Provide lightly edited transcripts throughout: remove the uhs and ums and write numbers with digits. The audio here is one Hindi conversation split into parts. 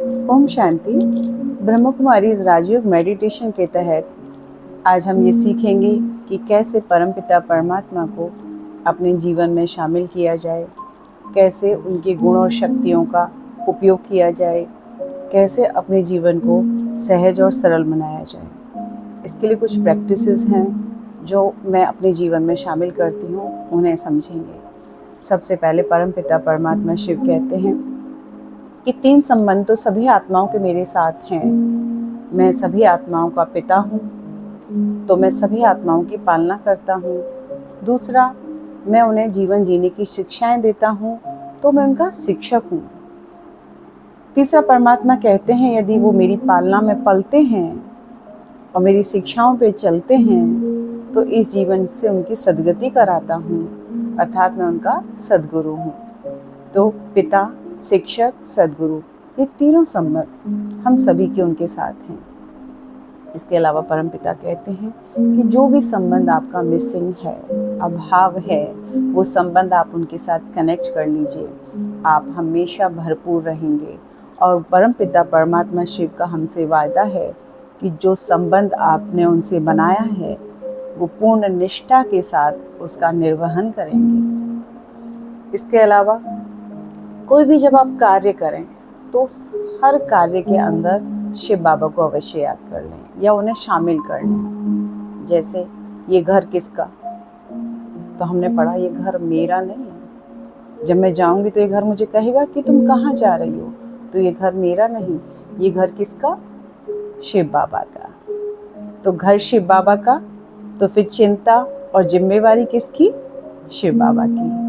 ओम शांति। ब्रह्म कुमारीज राजयोग मेडिटेशन के तहत आज हम ये सीखेंगे कि कैसे परमपिता परमात्मा को अपने जीवन में शामिल किया जाए, कैसे उनके गुण और शक्तियों का उपयोग किया जाए, कैसे अपने जीवन को सहज और सरल बनाया जाए। इसके लिए कुछ प्रैक्टिसेस हैं जो मैं अपने जीवन में शामिल करती हूँ, उन्हें समझेंगे। सबसे पहले परमपिता परमात्मा शिव कहते हैं कि 3 संबंध तो सभी आत्माओं के मेरे साथ हैं। मैं सभी आत्माओं का पिता हूँ, तो मैं सभी आत्माओं की पालना करता हूँ। दूसरा, मैं उन्हें जीवन जीने की शिक्षाएं देता हूँ, तो मैं उनका शिक्षक हूँ। तीसरा, परमात्मा कहते हैं यदि वो मेरी पालना में पलते हैं और मेरी शिक्षाओं पे चलते हैं तो इस जीवन से उनकी सद्गति कराता हूँ, अर्थात मैं उनका सद्गुरु हूँ। तो पिता, शिक्षक, सद्गुरु, ये तीनों संबंध हम सभी के उनके साथ हैं। इसके अलावा परमपिता कहते हैं कि जो भी संबंध आपका मिसिंग है, अभाव है, वो संबंध आप उनके साथ कनेक्ट कर लीजिए, आप हमेशा भरपूर रहेंगे। और परमपिता परमात्मा शिव का हमसे वायदा है कि जो संबंध आपने उनसे बनाया है वो पूर्ण निष्ठा के साथ उसका निर्वहन करेंगे। इसके अलावा कोई भी जब आप कार्य करें तो हर कार्य के अंदर शिव बाबा को अवश्य याद कर लें या उन्हें शामिल कर लें। जैसे ये घर किसका, तो हमने पढ़ा ये घर मेरा नहीं है। जब मैं जाऊंगी तो ये घर मुझे कहेगा कि तुम कहाँ जा रही हो, तो ये घर मेरा नहीं, ये घर किसका, शिव बाबा का। तो घर शिव बाबा का, तो फिर चिंता और जिम्मेवारी किसकी, शिव बाबा की।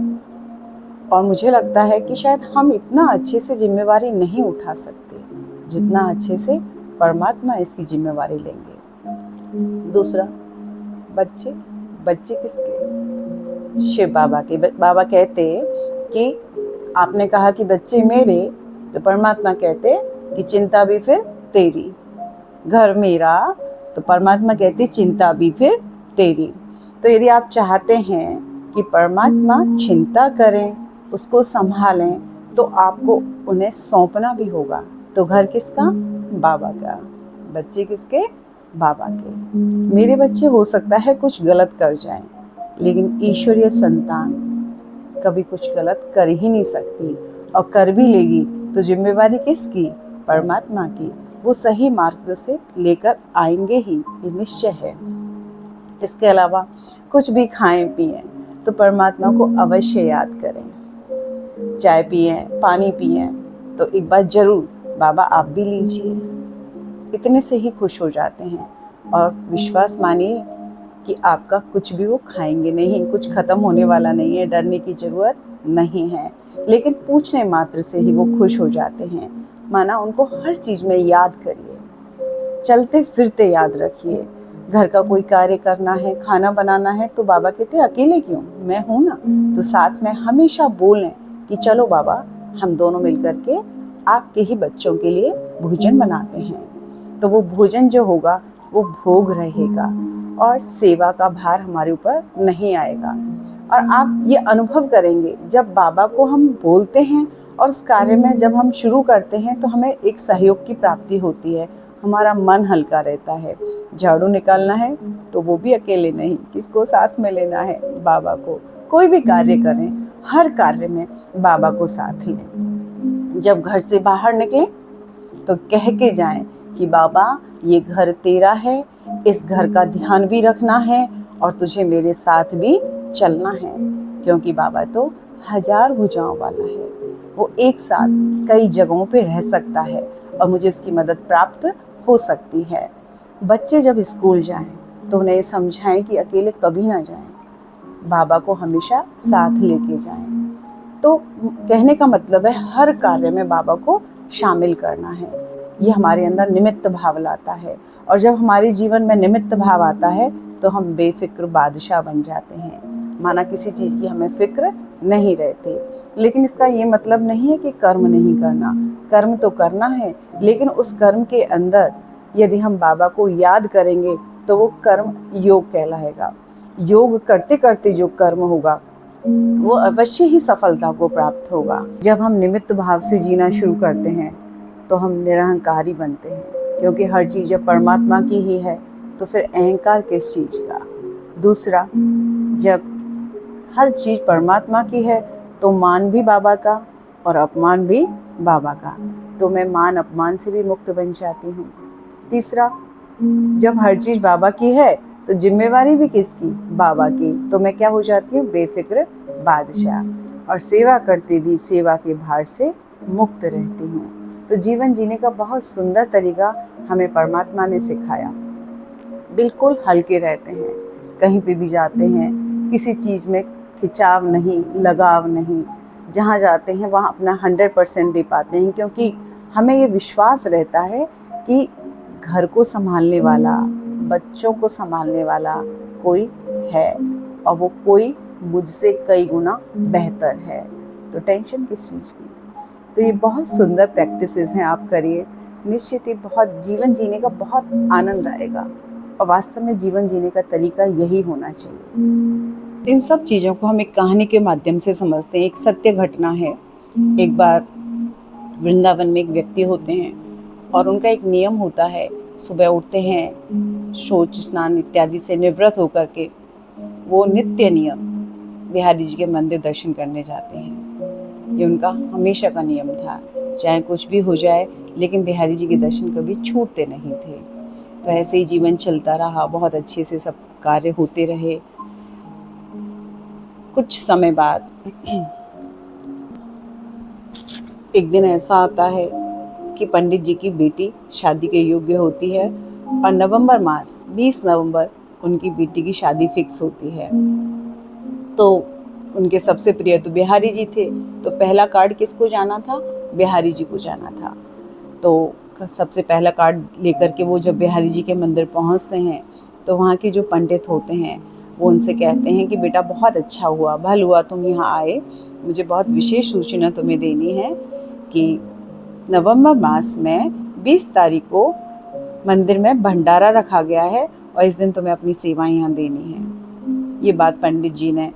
और मुझे लगता है कि शायद हम इतना अच्छे से जिम्मेवारी नहीं उठा सकते जितना अच्छे से परमात्मा इसकी जिम्मेवारी लेंगे। दूसरा, बच्चे किसके, शिव बाबा के। बाबा कहते कि आपने कहा कि बच्चे मेरे, तो परमात्मा कहते कि चिंता भी फिर तेरी। घर मेरा, तो परमात्मा कहते चिंता भी फिर तेरी। तो यदि आप चाहते हैं कि परमात्मा चिंता करें, उसको संभालें, तो आपको उन्हें सौंपना भी होगा। तो घर किसका, बाबा का। बच्चे किसके, बाबा के। मेरे बच्चे हो सकता है कुछ गलत कर जाएं, लेकिन ईश्वरीय संतान कभी कुछ गलत कर ही नहीं सकती, और कर भी लेगी तो जिम्मेवारी किसकी, परमात्मा की। वो सही मार्ग से लेकर आएंगे ही, ये निश्चय है। इसके अलावा कुछ भी खाएं पिएं तो परमात्मा को अवश्य याद करें। चाय पिए, पानी पिए, तो एक बार जरूर बाबा आप भी लीजिए, इतने से ही खुश हो जाते हैं। और विश्वास मानिए कि आपका कुछ भी वो खाएंगे नहीं, कुछ खत्म होने वाला नहीं है, डरने की जरूरत नहीं है। लेकिन पूछने मात्र से ही वो खुश हो जाते हैं। माना उनको हर चीज में याद करिए, चलते फिरते याद रखिए। घर का कोई कार्य करना है, खाना बनाना है, तो बाबा कहते अकेले क्यों, मैं हूं ना। तो साथ में हमेशा बोलें कि चलो बाबा, हम दोनों मिलकर के आपके ही बच्चों के लिए भोजन बनाते हैं। तो वो भोजन जो होगा वो भोग रहेगा और सेवा का भार हमारे ऊपर नहीं आएगा। और आप ये अनुभव करेंगे जब बाबा को हम बोलते हैं और उस कार्य में जब हम शुरू करते हैं तो हमें एक सहयोग की प्राप्ति होती है, हमारा मन हल्का रहता है। झाड़ू निकालना है तो वो भी अकेले नहीं, किसको साथ में लेना है, बाबा को। कोई भी कार्य करें, हर कार्य में बाबा को साथ लें। जब घर से बाहर निकलें तो कह के जाएं कि बाबा ये घर तेरा है, इस घर का ध्यान भी रखना है और तुझे मेरे साथ भी चलना है, क्योंकि बाबा तो 1000 भुजाओं वाला है। वो एक साथ कई जगहों पे रह सकता है और मुझे उसकी मदद प्राप्त हो सकती है। बच्चे जब स्कूल जाएं तो उन्हें समझाएं कि अकेले कभी ना जाएं, बाबा को हमेशा साथ लेके जाएं। तो कहने का मतलब है हर कार्य में बाबा को शामिल करना है। ये हमारे अंदर निमित्त भाव लाता है, और जब हमारे जीवन में निमित्त भाव आता है तो हम बेफिक्र बादशाह बन जाते हैं। माना किसी चीज की हमें फिक्र नहीं रहती। लेकिन इसका ये मतलब नहीं है कि कर्म नहीं करना, कर्म तो करना है, लेकिन उस कर्म के अंदर यदि हम बाबा को याद करेंगे तो वो कर्म योग कहलाएगा। योग करते करते जो कर्म होगा वो अवश्य ही सफलता को प्राप्त होगा। जब हम निमित्त भाव से जीना शुरू करते हैं तो हम निरहंकारी बनते हैं, क्योंकि हर चीज़ जब परमात्मा की ही है तो फिर अहंकार किस चीज़ का। दूसरा, जब हर चीज़ परमात्मा की है तो मान भी बाबा का और अपमान भी बाबा का, तो मैं मान अपमान से भी मुक्त बन जाती हूँ। तीसरा, जब हर चीज़ बाबा की है तो जिम्मेवारी भी किसकी, बाबा की, तो मैं क्या हो जाती हूँ, बेफिक्र बादशाह, और सेवा करते भी सेवा के भार से मुक्त रहती हूँ। तो जीवन जीने का बहुत सुंदर तरीका हमें परमात्मा ने सिखाया। बिल्कुल हल्के रहते हैं, कहीं पे भी जाते हैं किसी चीज़ में खिंचाव नहीं, लगाव नहीं, जहाँ जाते हैं वहाँ अपना 100% दे पाते हैं, क्योंकि हमें ये विश्वास रहता है कि घर को संभालने वाला, बच्चों को संभालने वाला कोई है, और वो कोई मुझसे कई गुना बेहतर है, तो टेंशन किस चीज़ की। तो ये बहुत सुंदर प्रैक्टिसेस हैं, आप करिए, निश्चित ही बहुत जीवन जीने का बहुत आनंद आएगा, और वास्तव में जीवन जीने का तरीका यही होना चाहिए। इन सब चीज़ों को हम एक कहानी के माध्यम से समझते हैं। एक सत्य घटना है। एक बार वृंदावन में एक व्यक्ति होते हैं और उनका एक नियम होता है, सुबह उठते हैं, शौच स्नान इत्यादि से निवृत्त होकर के वो नित्य नियम बिहारी जी के मंदिर दर्शन करने जाते हैं। ये उनका हमेशा का नियम था, चाहे कुछ भी हो जाए, लेकिन बिहारी जी के दर्शन कभी छूटते नहीं थे। तो ऐसे ही जीवन चलता रहा, बहुत अच्छे से सब कार्य होते रहे। कुछ समय बाद एक दिन ऐसा आता है कि पंडित जी की बेटी शादी के योग्य होती है, और नवंबर मास 20 नवंबर उनकी बेटी की शादी फिक्स होती है। तो उनके सबसे प्रिय तो बिहारी जी थे, तो पहला कार्ड किसको जाना था, बिहारी जी को जाना था। तो सबसे पहला कार्ड लेकर के वो जब बिहारी जी के मंदिर पहुंचते हैं, तो वहाँ के जो पंडित होते हैं वो उनसे कहते हैं कि बेटा बहुत अच्छा हुआ, भल हुआ तुम यहाँ आए, मुझे बहुत विशेष सूचना तुम्हें देनी है कि नवंबर मास में 20 तारीख को मंदिर में भंडारा रखा गया है, और इस दिन तुम्हें अपनी सेवाएं यहाँ देनी है। ये बात पंडित जी ने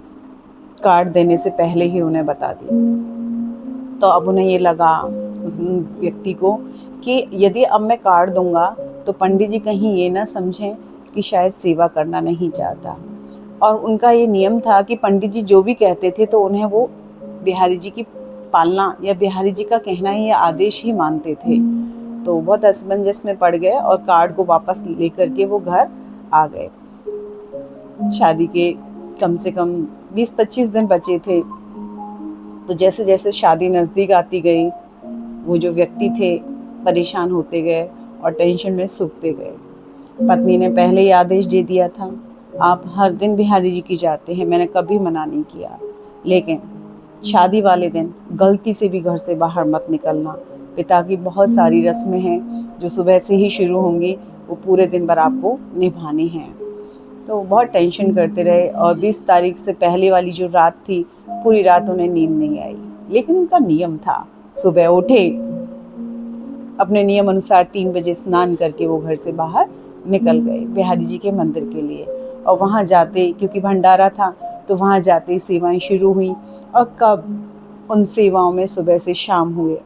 कार्ड देने से पहले ही उन्हें बता दी। तो अब उन्हें ये लगा, उस व्यक्ति को, कि यदि अब मैं कार्ड दूंगा तो पंडित जी कहीं ये ना समझें कि शायद सेवा करना नहीं चाहता। और उनका ये नियम था कि पंडित जी जो भी कहते थे तो उन्हें वो बिहारी जी की पालना या बिहारी जी का कहना ही या आदेश ही मानते थे। तो बहुत असमंजस में पड़ गए और कार्ड को वापस लेकर के वो घर आ गए। शादी के कम से कम 20-25 दिन बचे थे। तो जैसे जैसे शादी नज़दीक आती गई, वो जो व्यक्ति थे परेशान होते गए और टेंशन में सूखते गए। पत्नी ने पहले ही आदेश दे दिया था, आप हर दिन बिहारी जी की जाते हैं, मैंने कभी मना नहीं किया, लेकिन शादी वाले दिन गलती से भी घर से बाहर मत निकलना। पिता की बहुत सारी रस्में हैं जो सुबह से ही शुरू होंगी, वो पूरे दिन भर आपको निभानी हैं। तो बहुत टेंशन करते रहे, और 20 तारीख से पहले वाली जो रात थी, पूरी रात उन्हें नींद नहीं आई। लेकिन उनका नियम था, सुबह उठे, अपने नियम अनुसार 3 बजे स्नान करके वो घर से बाहर निकल गए बिहारी जी के मंदिर के लिए। और वहाँ जाते, क्योंकि भंडारा था, तो वहाँ जाते ही सेवाएं शुरू हुई, और कब उन सेवाओं में सुबह से शाम हुए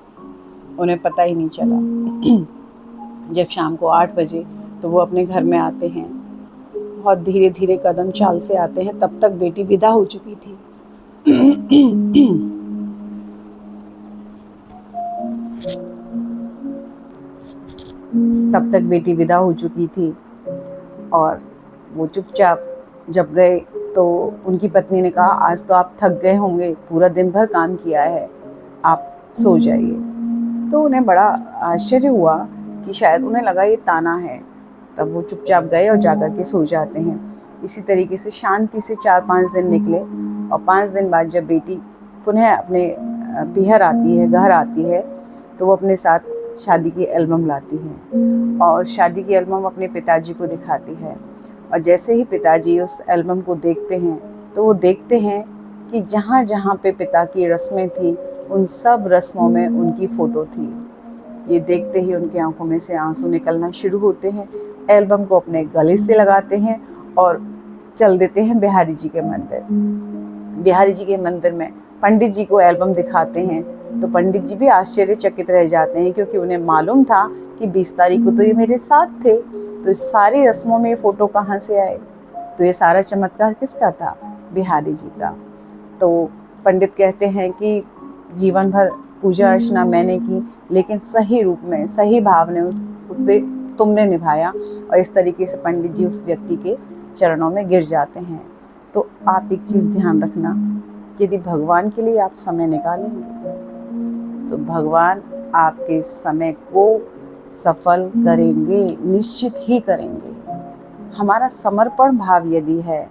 उन्हें पता ही नहीं चला। जब शाम को 8 बजे तो वो अपने घर में आते हैं, बहुत धीरे धीरे कदम चाल से आते हैं, तब तक बेटी विदा हो चुकी थी। तब तक बेटी विदा हो चुकी थी, और वो चुपचाप जब गए तो उनकी पत्नी ने कहा, आज तो आप थक गए होंगे, पूरा दिन भर काम किया है, आप सो जाइए। तो उन्हें बड़ा आश्चर्य हुआ कि शायद उन्हें लगा ये ताना है। तब वो चुपचाप गए और जाकर के सो जाते हैं। इसी तरीके से शांति से 4-5 दिन निकले, और 5 दिन बाद जब बेटी पुनः अपने पीहर आती है, घर आती है, तो वो अपने साथ शादी की एल्बम लाती है, और शादी की एल्बम अपने पिताजी को दिखाती है। और जैसे ही पिताजी उस एल्बम को देखते हैं, तो वो देखते हैं कि जहाँ जहाँ पे पिता की रस्में थी, उन सब रस्मों में उनकी फ़ोटो थी। ये देखते ही उनकी आंखों में से आंसू निकलना शुरू होते हैं। एल्बम को अपने गले से लगाते हैं और चल देते हैं बिहारी जी के मंदिर। बिहारी जी के मंदिर में पंडित जी को एल्बम दिखाते हैं, तो पंडित जी भी आश्चर्यचकित रह जाते हैं, क्योंकि उन्हें मालूम था कि 20 तारीख को तो ये मेरे साथ थे, तो इस सारी रस्मों में ये फ़ोटो कहाँ से आए। तो ये सारा चमत्कार किसका था? बिहारी जी का। तो पंडित कहते हैं कि जीवन भर पूजा अर्चना मैंने की, लेकिन सही रूप में, सही भाव ने उसे तुमने निभाया। और इस तरीके से पंडित जी उस व्यक्ति के चरणों में गिर जाते हैं। तो आप एक चीज़ ध्यान रखना, यदि भगवान के लिए आप समय निकालेंगे तो भगवान आपके समय को सफल करेंगे, निश्चित ही करेंगे। हमारा समर्पण भाव यदि है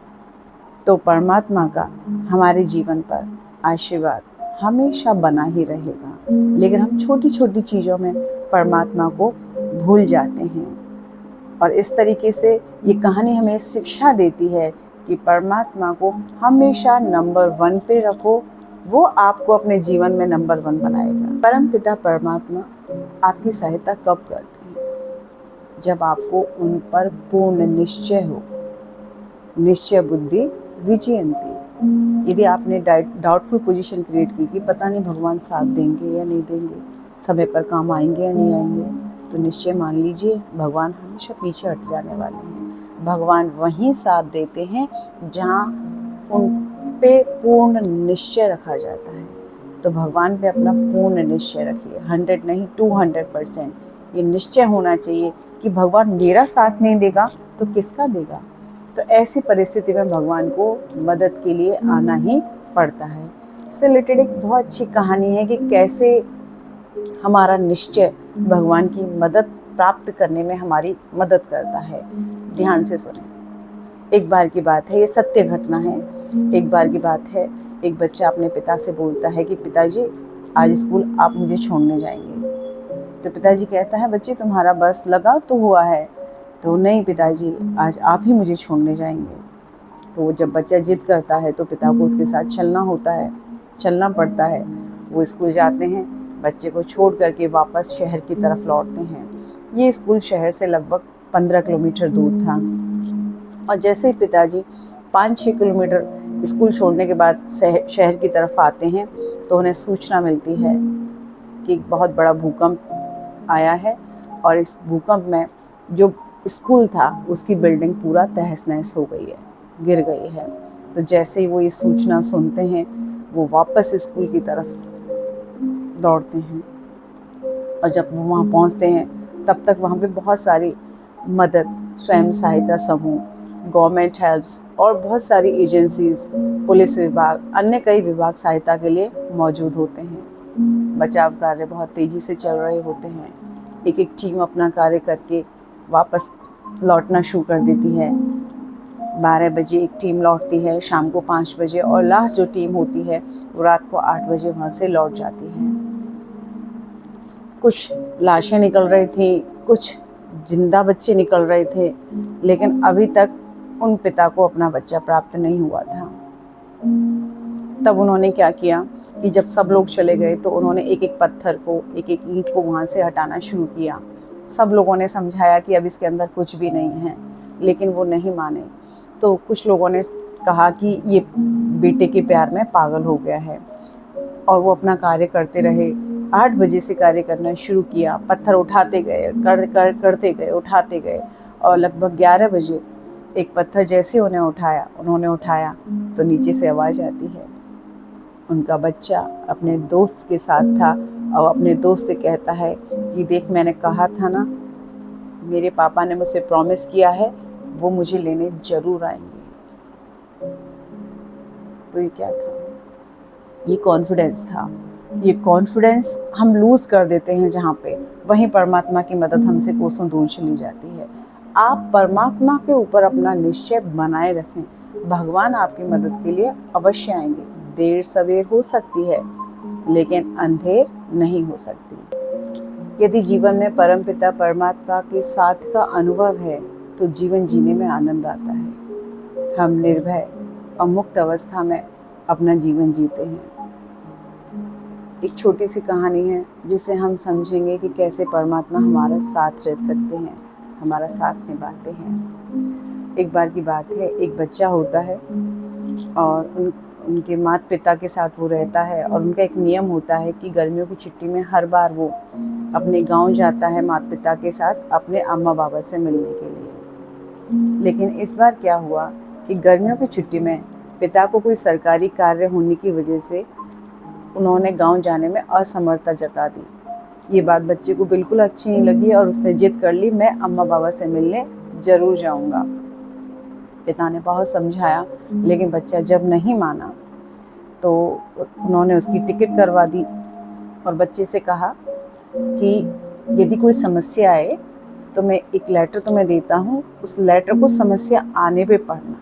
तो परमात्मा का हमारे जीवन पर आशीर्वाद हमेशा बना ही रहेगा। लेकिन हम छोटी छोटी चीज़ों में परमात्मा को भूल जाते हैं। और इस तरीके से ये कहानी हमें शिक्षा देती है कि परमात्मा को हमेशा नंबर 1 पे रखो, वो आपको अपने जीवन में नंबर 1 बनाएगा। परमपिता परमात्मा आपकी सहायता कब करते हैं? जब आपको उन पर पूर्ण निश्चय हो। निश्चय बुद्धि विजयंती। यदि आपने डाउटफुल पोजीशन क्रिएट की कि पता नहीं भगवान साथ देंगे या नहीं देंगे, समय पर काम आएंगे या नहीं आएंगे, तो निश्चय मान लीजिए भगवान हमेशा पीछे हट जाने वाले हैं। भगवान वहीं साथ देते हैं जहाँ उन पे पूर्ण निश्चय रखा जाता है। तो भगवान पे अपना पूर्ण निश्चय रखिए, 100 नहीं 200%। ये निश्चय होना चाहिए कि भगवान मेरा साथ नहीं देगा तो किसका देगा। तो ऐसी परिस्थिति में भगवान को मदद के लिए आना ही पड़ता है। इससे रिलेटेड एक बहुत अच्छी कहानी है कि कैसे हमारा निश्चय भगवान की मदद प्राप्त करने में हमारी मदद करता है। ध्यान से सुने। एक बार की बात है, ये सत्य घटना है। एक बार की बात है, एक बच्चा अपने पिता से बोलता है कि पिताजी आज स्कूल आप मुझे छोड़ने जाएंगे। तो पिताजी कहता है बच्चे तुम्हारा बस लगा तो हुआ है। तो नहीं पिताजी, आज आप ही मुझे छोड़ने जाएंगे। तो जब बच्चा जिद करता है तो पिता को उसके साथ चलना पड़ता है। वो स्कूल जाते हैं, बच्चे को छोड़ करके वापस शहर की तरफ लौटते हैं। ये स्कूल शहर से लगभग 15 किलोमीटर दूर था। और जैसे ही पिताजी 5-6 किलोमीटर स्कूल छोड़ने के बाद शहर की तरफ आते हैं तो उन्हें सूचना मिलती है कि एक बहुत बड़ा भूकंप आया है और इस भूकंप में जो स्कूल था उसकी बिल्डिंग पूरा तहस नहस हो गई है, गिर गई है। तो जैसे ही वो ये सूचना सुनते हैं वो वापस स्कूल की तरफ दौड़ते हैं। और जब वो वहाँ पहुँचते हैं तब तक वहाँ पे बहुत सारी मदद, स्वयं सहायता समूह, गवर्नमेंट हेल्प्स और बहुत सारी एजेंसीज, पुलिस विभाग, अन्य कई विभाग सहायता के लिए मौजूद होते हैं। बचाव कार्य बहुत तेज़ी से चल रहे होते हैं। एक एक टीम अपना कार्य करके वापस लौटना शुरू कर देती है। 12 बजे एक टीम लौटती है, शाम को 5 बजे, और लास्ट जो टीम होती है वो रात को 8 बजे वहाँ से लौट जाती है। कुछ लाशें निकल रही थी, कुछ जिंदा बच्चे निकल रहे थे, लेकिन अभी तक उन पिता को अपना बच्चा प्राप्त नहीं हुआ था। तब उन्होंने क्या किया कि जब सब लोग चले गए तो उन्होंने एक एक पत्थर को, एक एक ईंट को वहाँ से हटाना शुरू किया। सब लोगों ने समझाया कि अब इसके अंदर कुछ भी नहीं है, लेकिन वो नहीं माने। तो कुछ लोगों ने कहा कि ये बेटे के प्यार में पागल हो गया है, और वो अपना कार्य करते रहे। 8 बजे से कार्य करना शुरू किया, पत्थर उठाते गए, करते गए, उठाते गए, और लगभग 11 बजे एक पत्थर जैसे उन्होंने उठाया तो नीचे से आवाज़ आती है। उनका बच्चा अपने दोस्त के साथ था और अपने दोस्त से कहता है कि देख, मैंने कहा था ना, मेरे पापा ने मुझसे प्रॉमिस किया है वो मुझे लेने ज़रूर आएंगे। तो ये क्या था? ये कॉन्फिडेंस था। ये कॉन्फिडेंस हम लूज़ कर देते हैं जहाँ पे, वहीं परमात्मा की मदद हमसे कोसों दूर चली जाती है। आप परमात्मा के ऊपर अपना निश्चय बनाए रखें, भगवान आपकी मदद के लिए अवश्य आएंगे। देर सवेर हो सकती है, लेकिन अंधेर नहीं हो सकती। यदि जीवन में परमपिता परमात्मा के साथ का अनुभव है तो जीवन जीने में आनंद आता है। हम निर्भय और मुक्त अवस्था में अपना जीवन जीते हैं। एक छोटी सी कहानी है जिससे हम समझेंगे कि कैसे परमात्मा हमारा साथ रह सकते हैं, हमारा साथ निभाते हैं। एक बार की बात है, एक बच्चा होता है और उनके माता पिता के साथ वो रहता है और उनका एक नियम होता है कि गर्मियों की छुट्टी में हर बार वो अपने गांव जाता है माता पिता के साथ अपने अम्मा बाबा से मिलने के लिए। लेकिन इस बार क्या हुआ कि गर्मियों की छुट्टी में पिता को कोई सरकारी कार्य होने की वजह से उन्होंने गांव जाने में असमर्थता जता दी। ये बात बच्चे को बिल्कुल अच्छी नहीं लगी और उसने जिद कर ली, मैं अम्मा बाबा से मिलने ज़रूर जाऊंगा। पिता ने बहुत समझाया लेकिन बच्चा जब नहीं माना तो उन्होंने उसकी टिकट करवा दी और बच्चे से कहा कि यदि कोई समस्या आए तो मैं एक लेटर तुम्हें देता हूँ, उस लेटर को समस्या आने पे पढ़ना।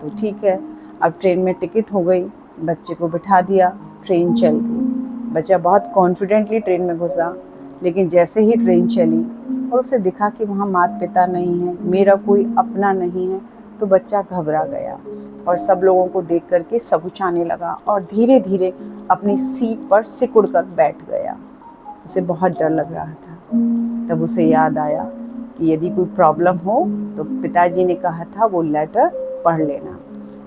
तो ठीक है, अब ट्रेन में टिकट हो गई, बच्चे को बिठा दिया, ट्रेन चल दी। बच्चा बहुत कॉन्फिडेंटली ट्रेन में घुसा, लेकिन जैसे ही ट्रेन चली और उसे दिखा कि वहाँ माता पिता नहीं है, मेरा कोई अपना नहीं है, तो बच्चा घबरा गया और सब लोगों को देख करके सकुचाने लगा और धीरे धीरे अपनी सीट पर सिकुड़ कर बैठ गया। उसे बहुत डर लग रहा था। तब उसे याद आया कि यदि कोई प्रॉब्लम हो तो पिताजी ने कहा था वो लेटर पढ़ लेना।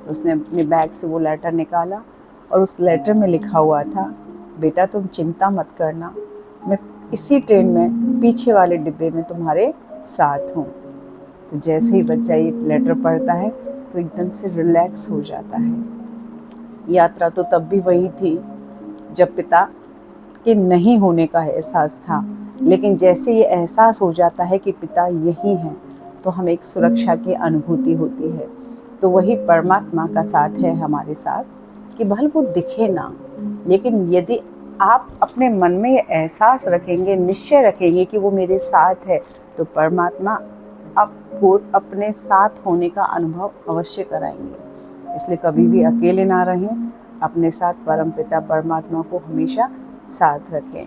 तो उसने अपने बैग से वो लेटर निकाला और उस लेटर में लिखा हुआ था, बेटा तुम चिंता मत करना, मैं इसी ट्रेन में पीछे वाले डिब्बे में तुम्हारे साथ हूँ। तो जैसे ही बच्चा ये लेटर पढ़ता है तो एकदम से रिलैक्स हो जाता है। यात्रा तो तब भी वही थी जब पिता के नहीं होने का एहसास था, लेकिन जैसे ये एहसास हो जाता है कि पिता यही हैं तो हमें एक सुरक्षा की अनुभूति होती है। तो वही परमात्मा का साथ है हमारे साथ कि भले वो दिखे ना, लेकिन यदि आप अपने मन में ये एहसास रखेंगे, निश्चय रखेंगे कि वो मेरे साथ है, तो परमात्मा आपको अपने साथ होने का अनुभव अवश्य कराएंगे। इसलिए कभी भी अकेले ना रहें, अपने साथ परमपिता परमात्मा को हमेशा साथ रखें।